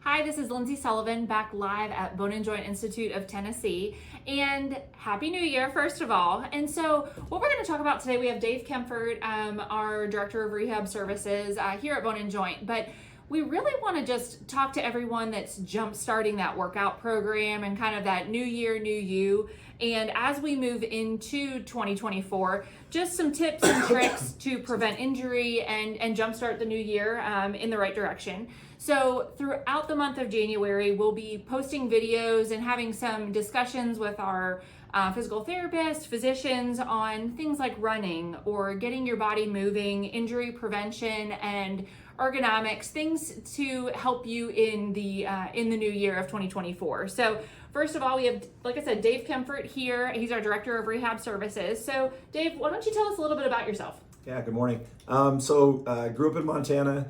Hi, this is Lindsay Sullivan back live at Bone and Joint Institute of Tennessee. And Happy New Year, first of all. And so what we're going to talk about today, we have Dave Kempfert, our Director of Rehab Services here at Bone and Joint. But we really want to just talk to everyone that's jump-starting that workout program and kind of that new year, new you. And as we move into 2024, just some tips and tricks to prevent injury and jumpstart the new year in the right direction. So throughout the month of January, we'll be posting videos and having some discussions with our physical therapists, physicians on things like running or getting your body moving, injury prevention, and ergonomics, things to help you in the new year of 2024. So first of all, we have, like I said, Dave Kempfert here. He's our Director of Rehab Services. So Dave, why don't you tell us a little bit about yourself? Yeah, good morning. Grew up in Montana,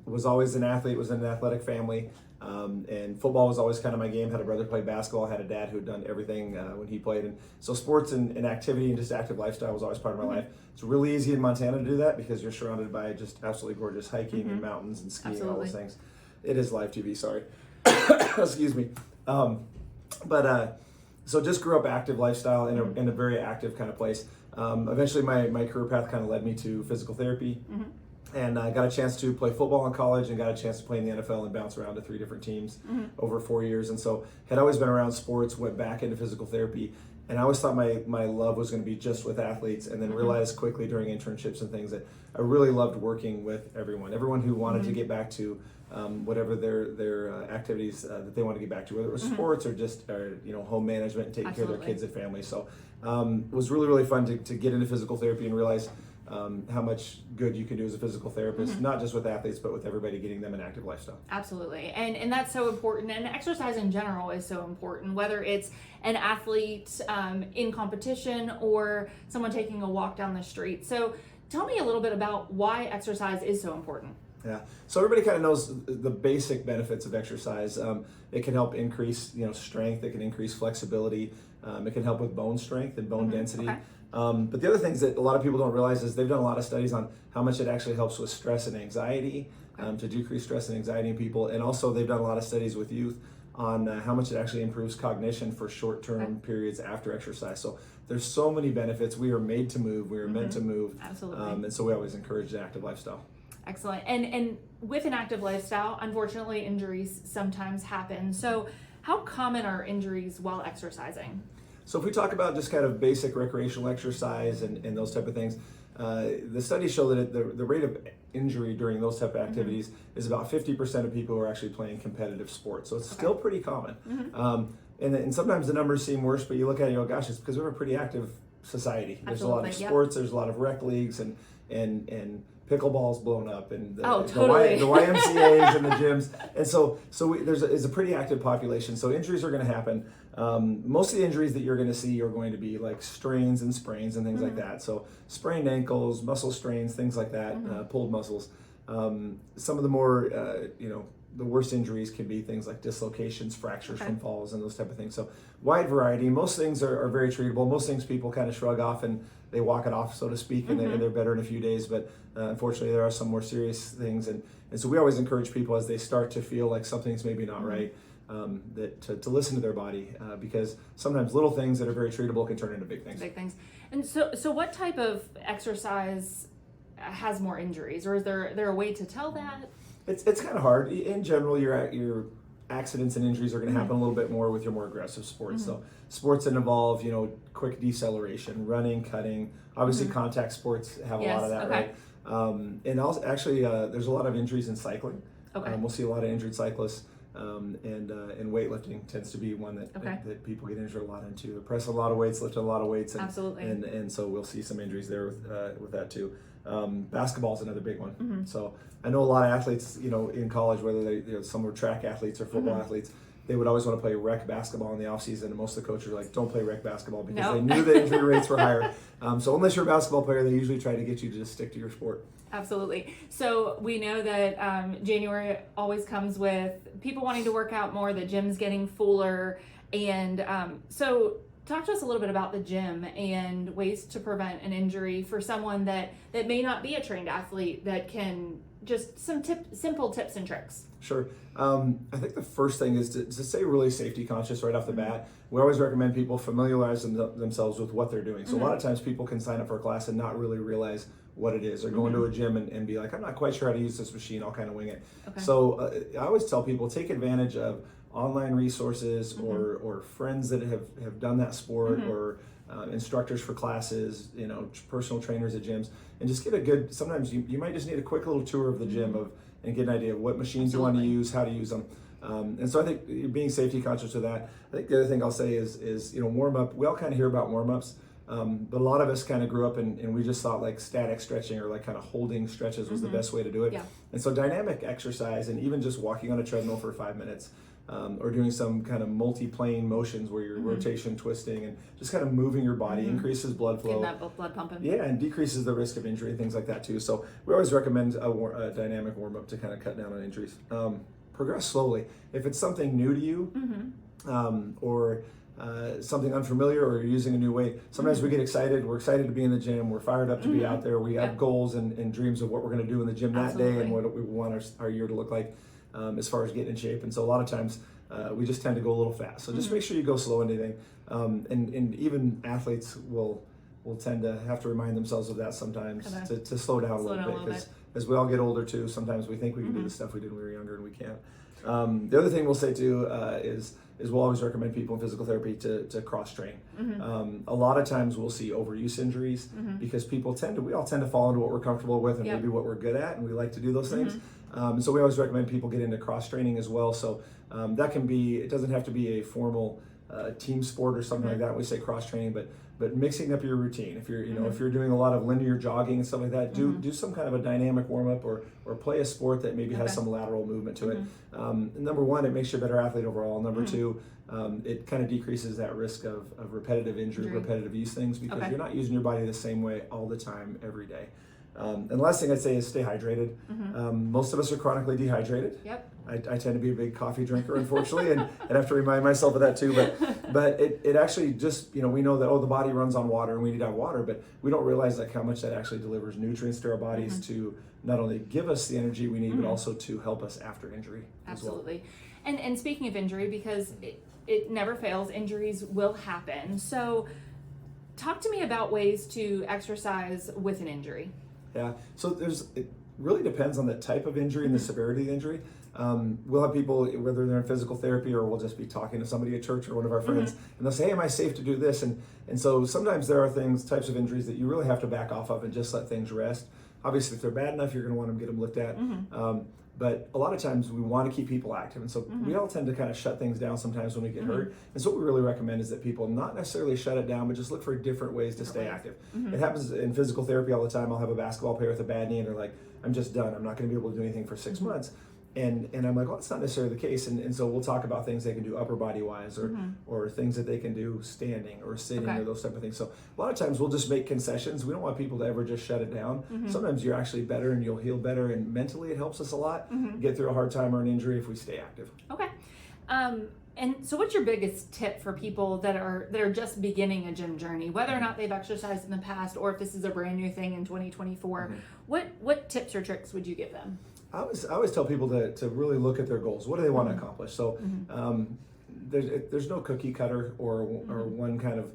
was always an athlete, was in an athletic family, and football was always kind of my game. Had a brother play basketball, had a dad who'd done everything when he played. And so sports and activity and just active lifestyle was always part of my life. It's really easy in Montana to do that because you're surrounded by just absolutely gorgeous hiking and mountains and skiing and all those things. It is live TV, sorry. Excuse me. So just grew up active lifestyle in a very active kind of place. Eventually my career path kind of led me to physical therapy. And I got a chance to play football in college and got a chance to play in the NFL and bounce around to 3 different teams over 4 years. And so had always been around sports, went back into physical therapy. And I always thought my love was going to be just with athletes, and then realized quickly during internships and things that I really loved working with everyone who wanted to get back to whatever their activities that they want to get back to, whether it was sports or just home management and taking care of their kids and families. So it was really, really fun to get into physical therapy and realize how much good you can do as a physical therapist, not just with athletes, but with everybody, getting them an active lifestyle. Absolutely. And that's so important. And exercise in general is so important, whether it's an athlete in competition or someone taking a walk down the street. So tell me a little bit about why exercise is so important. Yeah. So everybody kind of knows the basic benefits of exercise. It can help increase, strength. It can increase flexibility. It can help with bone strength and bone density. Okay. But the other things that a lot of people don't realize is they've done a lot of studies on how much it actually helps with stress and anxiety, to decrease stress and anxiety in people. And also they've done a lot of studies with youth on how much it actually improves cognition for short-term periods after exercise. So there's so many benefits. We are made to move. We are meant to move. Absolutely. And so we always encourage an active lifestyle. Excellent. And with an active lifestyle, unfortunately, injuries sometimes happen. So how common are injuries while exercising? So if we talk about just kind of basic recreational exercise and those type of things, the studies show that the rate of injury during those type of activities is about 50% of people who are actually playing competitive sports. So it's still pretty common. And sometimes the numbers seem worse, but you look at it and you go, gosh, it's because we're a pretty active society. There's a lot of sports, there's a lot of rec leagues and pickleball's blown up, and the YMCA's and the gyms, and so there's a pretty active population. So injuries are going to happen. Most of the injuries that you're going to see are going to be like strains and sprains and things like that. So sprained ankles, muscle strains, things like that, pulled muscles. Some of the more the worst injuries can be things like dislocations, fractures from falls, and those type of things. So wide variety. Most things are very treatable. Most things people kind of shrug off and they walk it off, so to speak, and they're better in a few days. But unfortunately, there are some more serious things. And so we always encourage people as they start to feel like something's maybe not right, to listen to their body, because sometimes little things that are very treatable can turn into big things. Big things. And so what type of exercise has more injuries, or is there a way to tell that? It's kind of hard. In general, your accidents and injuries are going to happen a little bit more with your more aggressive sports. So sports that involve quick deceleration, running, cutting. Obviously, contact sports have a lot of that, right? And also, actually, there's a lot of injuries in cycling. We'll see a lot of injured cyclists, and weightlifting tends to be one that people get injured a lot into. Press a lot of weights, lift a lot of weights, and so we'll see some injuries there with that too. Basketball is another big one. So I know a lot of athletes, in college, whether some were track athletes or football athletes, they would always want to play rec basketball in the off season, and most of the coaches are like, don't play rec basketball, because they knew the injury rates were higher. So unless you're a basketball player, they usually try to get you to just stick to your sport. Absolutely. So we know that January always comes with people wanting to work out more, the gym's getting fuller, and so talk to us a little bit about the gym and ways to prevent an injury for someone that may not be a trained athlete that can just some simple tips and tricks? Sure. I think the first thing is to stay really safety conscious right off the bat. We always recommend people familiarize themselves with what they're doing. So a lot of times people can sign up for a class and not really realize what it is, or go into a gym and be like, I'm not quite sure how to use this machine, I'll kind of wing it. Okay. So I always tell people, take advantage of online resources or friends that have done that sport, or instructors for classes, personal trainers at gyms, and just get a good, sometimes you might just need a quick little tour of the gym and get an idea of what machines you want to use, how to use them. And so I think being safety conscious of that. I think the other thing I'll say is warm up. We all kind of hear about warm ups, but a lot of us kind of grew up and we just thought like static stretching or like kind of holding stretches was the best way to do it. Yeah. And so dynamic exercise, and even just walking on a treadmill for 5 minutes, or doing some kind of multi-plane motions where you're rotation, twisting, and just kind of moving your body increases blood flow. Getting that blood pumping. Yeah, and decreases the risk of injury and things like that too. So we always recommend a dynamic warm-up to kind of cut down on injuries. Progress slowly. If it's something new to you, or something unfamiliar, or you're using a new way, sometimes we get excited. We're excited to be in the gym. We're fired up to be out there. We have goals and dreams of what we're going to do in the gym that day and what we want our year to look like. As far as getting in shape. And so a lot of times we just tend to go a little fast. So just make sure you go slow in anything. And even athletes will tend to have to remind themselves of that sometimes, to slow down a little bit. Because as we all get older too, sometimes we think we can do the stuff we did when we were younger and we can't. The other thing we'll say too is we'll always recommend people in physical therapy to cross train. A lot of times we'll see overuse injuries because we all tend to fall into what we're comfortable with and maybe what we're good at, and we like to do those things. So we always recommend people get into cross training as well. So that can be, it doesn't have to be a formal team sport or something like that. We say cross training, but mixing up your routine. If you're if you're doing a lot of linear jogging and stuff like that, do some kind of a dynamic warm up, or play a sport that maybe has some lateral movement to it. Number one, it makes you a better athlete overall. Number two, it kind of decreases that risk of repetitive injury, repetitive use things, because you're not using your body the same way all the time every day. And the last thing I'd say is stay hydrated. Most of us are chronically dehydrated. Yep. I tend to be a big coffee drinker, unfortunately, and I have to remind myself of that too. But it actually just, we know that, the body runs on water and we need to have water, but we don't realize like how much that actually delivers nutrients to our bodies to not only give us the energy we need, but also to help us after injury. Absolutely. As well. And speaking of injury, because it never fails, injuries will happen. So talk to me about ways to exercise with an injury. Yeah, so it really depends on the type of injury and the severity of the injury. We'll have people, whether they're in physical therapy or we'll just be talking to somebody at church or one of our friends, and they'll say, hey, am I safe to do this? And so sometimes there are types of injuries that you really have to back off of and just let things rest. Obviously, if they're bad enough, you're going to want to get them looked at. But a lot of times we want to keep people active. And so we all tend to kind of shut things down sometimes when we get hurt. And so what we really recommend is that people not necessarily shut it down, but just look for different ways to stay active. It happens in physical therapy all the time. I'll have a basketball player with a bad knee and they're like, I'm just done. I'm not going to be able to do anything for 6 months. And I'm like, well, that's not necessarily the case. And so we'll talk about things they can do upper body wise, or things that they can do standing or sitting or those type of things. So a lot of times we'll just make concessions. We don't want people to ever just shut it down. Sometimes you're actually better and you'll heal better, and mentally it helps us a lot get through a hard time or an injury if we stay active. Okay. And so what's your biggest tip for people that are just beginning a gym journey, whether or not they've exercised in the past or if this is a brand new thing in 2024? What tips or tricks would you give them? I always tell people to really look at their goals. What do they want to accomplish? So there's no cookie cutter or one kind of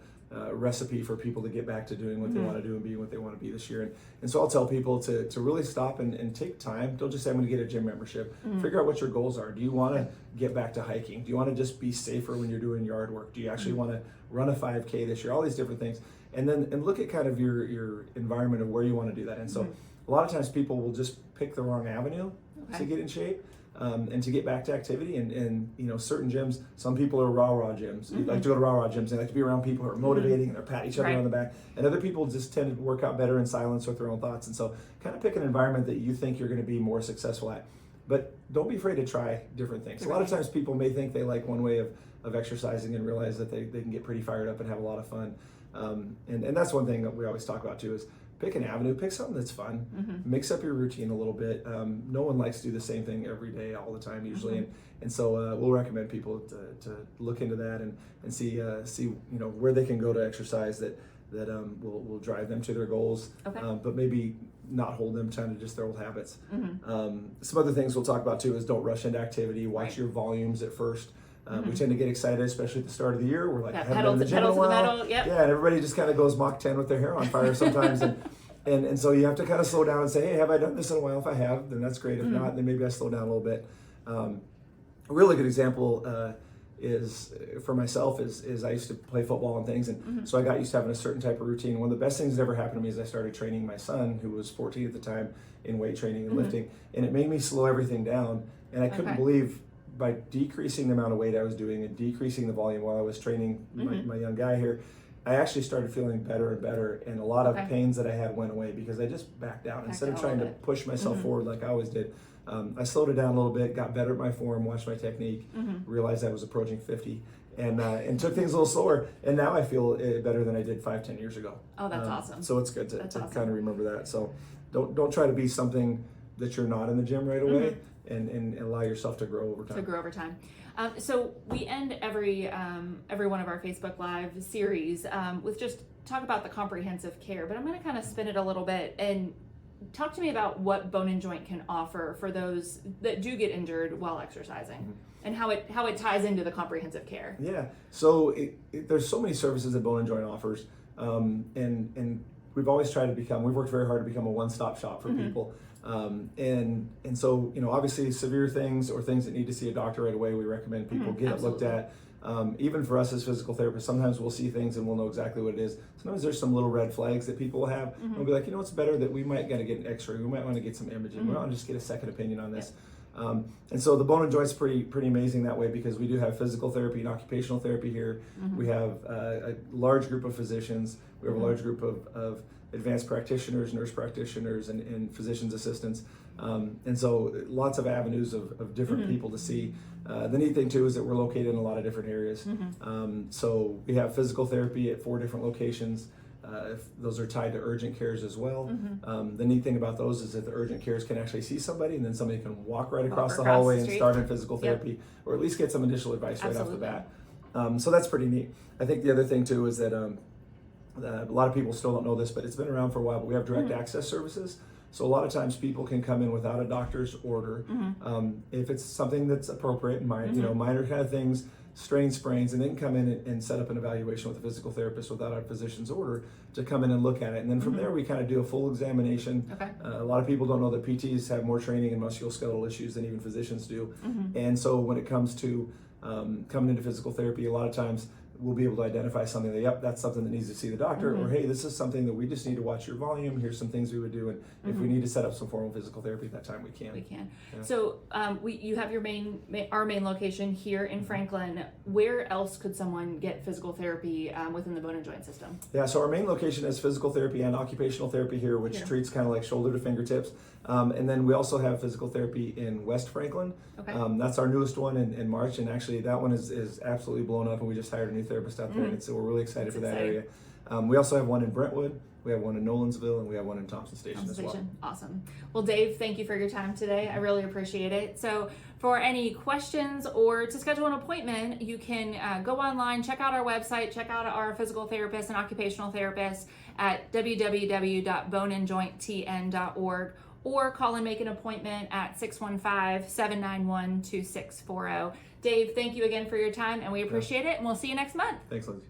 recipe for people to get back to doing what they want to do and being what they want to be this year. And so I'll tell people to really stop and take time. Don't just say, I'm going to get a gym membership. Figure out what your goals are. Do you want to get back to hiking? Do you want to just be safer when you're doing yard work? Do you actually want to run a 5K this year? All these different things. And look at kind of your environment of where you want to do that. And so a lot of times people will just pick the wrong avenue to get in shape. And to get back to activity, and certain gyms, some people are rah-rah gyms. You like to go to rah-rah gyms. They like to be around people who are motivating and they're patting each other on the back. And other people just tend to work out better in silence with their own thoughts. And so kind of pick an environment that you think you're going to be more successful at. But don't be afraid to try different things. A lot of times people may think they like one way of exercising and realize that they can get pretty fired up and have a lot of fun. And that's one thing that we always talk about too, is pick an avenue, pick something that's fun, mix up your routine a little bit. No one likes to do the same thing every day, all the time usually. And so we'll recommend people to look into that and see where they can go to exercise that that will drive them to their goals, Okay. but maybe not hold them to just their old habits. Mm-hmm. Some other things we'll talk about too is don't rush into activity. Watch your volumes at first. We tend to get excited, especially at the start of the year. We're like, I haven't been in the gym in a while. Yep. Yeah, and everybody just kind of goes Mach 10 with their hair on fire sometimes. And so you have to kind of slow down and say, hey, have I done this in a while? If I have, then that's great. If not, then maybe I slow down a little bit. A really good example is for myself is I used to play football and things, and so I got used to having a certain type of routine. One of the best things that ever happened to me is I started training my son, who was 14 at the time, in weight training and lifting, and it made me slow everything down. And I couldn't believe, by decreasing the amount of weight I was doing and decreasing the volume while I was training my young guy here, I actually started feeling better and better, and a lot of pains that I had went away because I just backed down. Instead of trying to push myself forward like I always did. I slowed it down a little bit, got better at my form, watched my technique, realized I was approaching 50, and took things a little slower. And now I feel better than I did 5-10 years ago. Oh, that's awesome. So it's good to kind of remember that. So don't try to be something that you're not in the gym right away, and allow yourself to grow over time. So we end every one of our Facebook Live series with just talk about the comprehensive care, but I'm going to kind of spin it a little bit and talk to me about what Bone and Joint can offer for those that do get injured while exercising, and how it ties into the comprehensive care. Yeah. So there's so many services that Bone and Joint offers, and we've always tried to become. We've worked very hard to become a one-stop shop for people. And so, obviously severe things or things that need to see a doctor right away, we recommend people get it looked at. Even for us as physical therapists, sometimes we'll see things and we'll know exactly what it is. Sometimes there's some little red flags that people will have. We'll be like, it's better that we might gotta get an x-ray. We might want to get some imaging. We want to just get a second opinion on this. And so the Bone and Joint's pretty amazing that way, because we do have physical therapy and occupational therapy here. We have a large group of physicians. We have a large group of advanced practitioners, nurse practitioners, and physician's assistants. And so lots of avenues of different people to see. The neat thing too is that we're located in a lot of different areas. So we have physical therapy at 4 different locations. Those are tied to urgent cares as well. The neat thing about those is that the urgent cares can actually see somebody, and then somebody can walk right across the hallway and start in physical therapy, or at least get some initial advice right off the bat. So that's pretty neat. I think the other thing too is that a lot of people still don't know this, but it's been around for a while, but we have direct access services. So a lot of times people can come in without a doctor's order, if it's something that's appropriate, minor kind of things, strains, sprains, and then come in and set up an evaluation with a physical therapist without a physician's order to come in and look at it. And then from there, we kind of do a full examination. A lot of people don't know that PTs have more training in musculoskeletal issues than even physicians do. And so when it comes to coming into physical therapy, a lot of times we'll be able to identify something that, yep, that's something that needs to see the doctor, or hey, this is something that we just need to watch your volume. Here's some things we would do, and if we need to set up some formal physical therapy at that time, we can. Yeah. So you have our main location here in Franklin. Where else could someone get physical therapy within the Bone and Joint system? Yeah, so our main location is physical therapy and occupational therapy here, which treats kind of like shoulder to fingertips. And then we also have physical therapy in West Franklin. That's our newest one in March, and actually that one is absolutely blown up, and we just hired a new therapist out there, and so we're really excited for that area. We also have one in Brentwood, we have one in Nolensville, and we have one in Thompson Station as well. Awesome. Well, Dave, thank you for your time today. I really appreciate it. So for any questions or to schedule an appointment, you can go online, check out our website, check out our physical therapist and occupational therapist at www.boneandjointtn.org, or call and make an appointment at 615-791-2640. Dave, thank you again for your time, and we appreciate it, and we'll see you next month. Thanks, Lindsay.